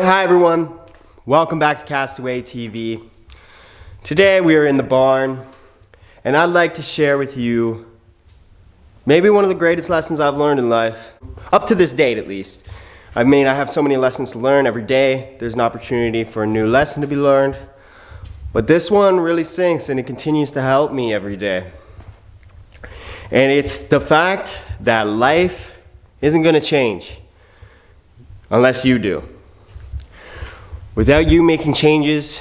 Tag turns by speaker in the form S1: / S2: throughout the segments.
S1: Hi everyone, welcome back to Castaway TV. Today we are in the barn and I'd like to share with you maybe one of the greatest lessons I've learned in life, up to this date at least. I mean, I have so many lessons to learn every day. There's an opportunity for a new lesson to be learned, but this one really sinks and it continues to help me every day. And it's the fact that life isn't going to change unless you do. Without you making changes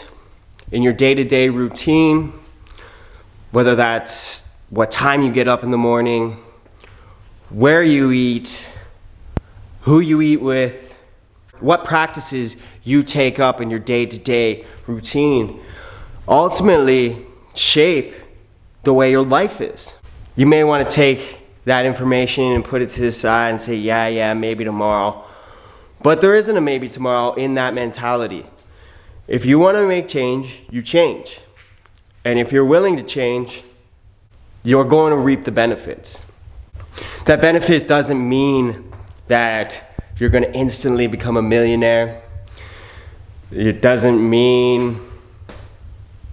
S1: in your day-to-day routine, whether that's what time you get up in the morning, where you eat, who you eat with, what practices you take up in your day-to-day routine, ultimately shape the way your life is. You may want to take that information and put it to the side and say, yeah, maybe tomorrow. But there isn't a maybe tomorrow in that mentality. If you want to make change, you change. And if you're willing to change, you're going to reap the benefits. That benefit doesn't mean that you're going to instantly become a millionaire. It doesn't mean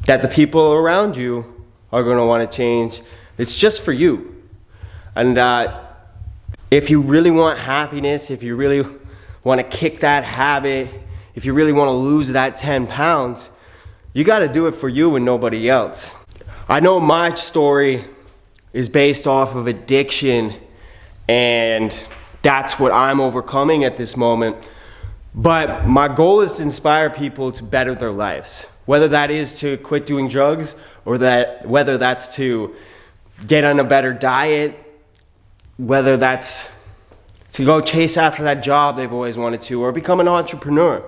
S1: that the people around you are going to want to change. It's just for you. And if you really want happiness, if you really want to kick that habit, if you really want to lose that 10 pounds, you got to do it for you and nobody else. I know my story is based off of addiction, and that's what I'm overcoming at this moment. But my goal is to inspire people to better their lives, whether that is to quit doing drugs or whether that's to get on a better diet, whether that's to go chase after that job they've always wanted to, or become an entrepreneur.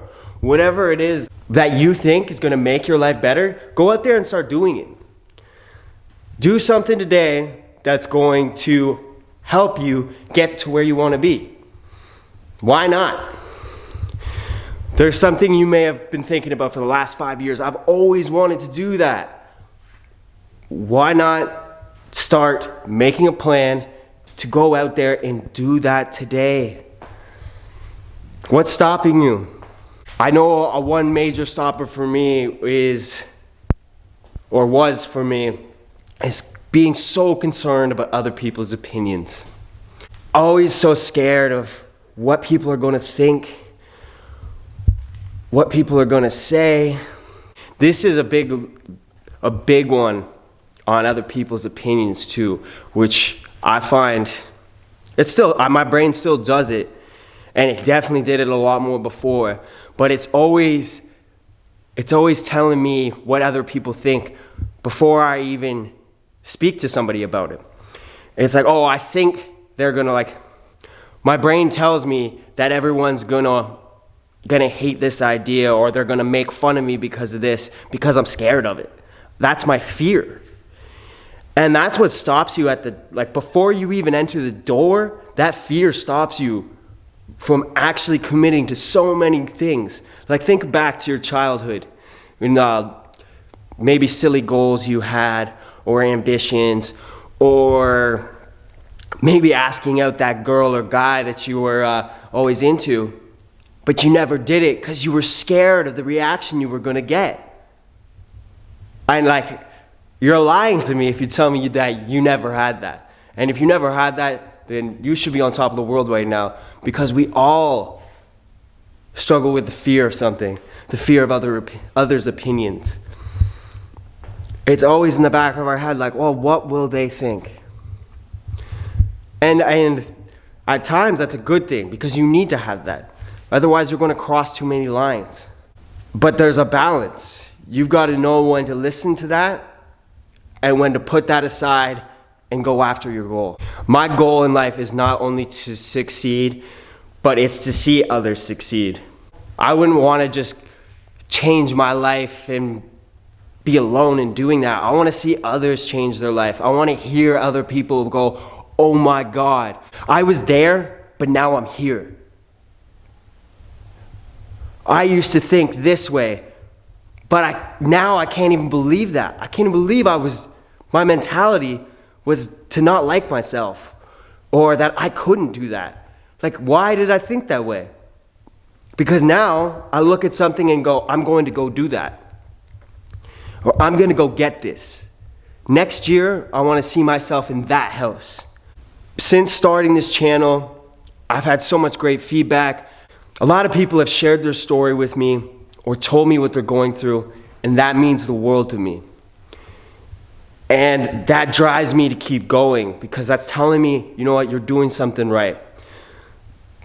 S1: Whatever it is that you think is going to make your life better, go out there and start doing it. Do something today that's going to help you get to where you want to be. Why not? There's something you may have been thinking about for the last 5 years. I've always wanted to do that. Why not start making a plan to go out there and do that today? What's stopping you? I know one major stopper for me was being so concerned about other people's opinions. Always so scared of what people are going to think, what people are going to say. This is a big one on other people's opinions too, which I find it's still, my brain still does it, and it definitely did it a lot more before, but it's always telling me what other people think before I even speak to somebody about it. It's like, oh, I think they're gonna my brain tells me that everyone's gonna hate this idea, or they're gonna make fun of me because of this, because I'm scared of it. That's my fear. And that's what stops you before you even enter the door. That fear stops you from actually committing to so many things. Think back to your childhood, and maybe silly goals you had, or ambitions, or maybe asking out that girl or guy that you were always into, but you never did it because you were scared of the reaction you were going to get. And you're lying to me if you tell me that you never had that. And if you never had that, then you should be on top of the world right now, because we all struggle with the fear of something, the fear of others' opinions. It's always in the back of our head, well, what will they think? And at times that's a good thing, because you need to have that. Otherwise you're going to cross too many lines. But there's a balance. You've got to know when to listen to that and when to put that aside and go after your goal. My goal in life is not only to succeed, but it's to see others succeed. I wouldn't want to just change my life and be alone in doing that. I want to see others change their life. I want to hear other people go, oh my God, I was there, but now I'm here. I used to think this way, but now I can't even believe that. I can't even believe my mentality was to not like myself, or that I couldn't do that. Why did I think that way? Because now I look at something and go, I'm going to go do that. Or I'm going to go get this. Next year, I want to see myself in that house. Since starting this channel, I've had so much great feedback. A lot of people have shared their story with me or told me what they're going through, and that means the world to me. And that drives me to keep going because that's telling me, you know what, you're doing something right.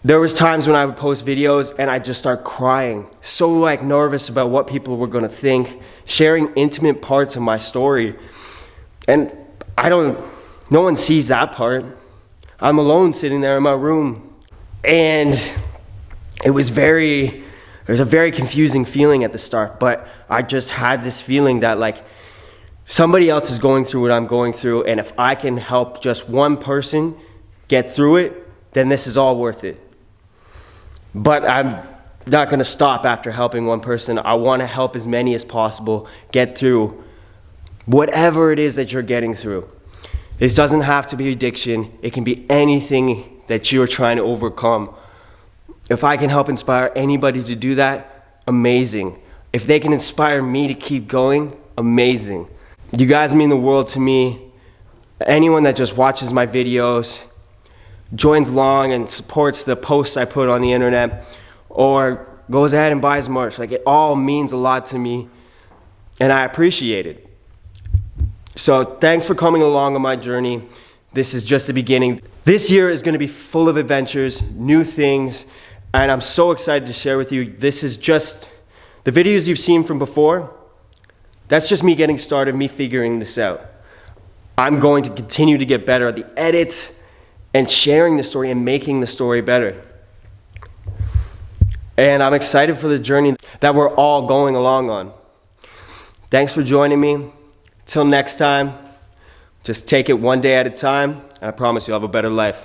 S1: There was times when I would post videos and I'd just start crying, so like nervous about what people were gonna think, sharing intimate parts of my story. And no one sees that part. I'm alone sitting there in my room. And it was a very confusing feeling at the start, but I just had this feeling that like somebody else is going through what I'm going through, and if I can help just one person get through it, then this is all worth it. But I'm not gonna stop after helping one person. I wanna help as many as possible get through whatever it is that you're getting through. This doesn't have to be addiction. It can be anything that you're trying to overcome. If I can help inspire anybody to do that, amazing. If they can inspire me to keep going, amazing. You guys mean the world to me. Anyone that just watches my videos, joins along and supports the posts I put on the internet, or goes ahead and buys merch, like it all means a lot to me, and I appreciate it. So thanks for coming along on my journey. This is just the beginning. This year is gonna be full of adventures, new things, and I'm so excited to share with you. This is just, the videos you've seen from before, that's just me getting started, me figuring this out. I'm going to continue to get better at the edit and sharing the story and making the story better. And I'm excited for the journey that we're all going along on. Thanks for joining me. Till next time, just take it one day at a time, and I promise you'll have a better life.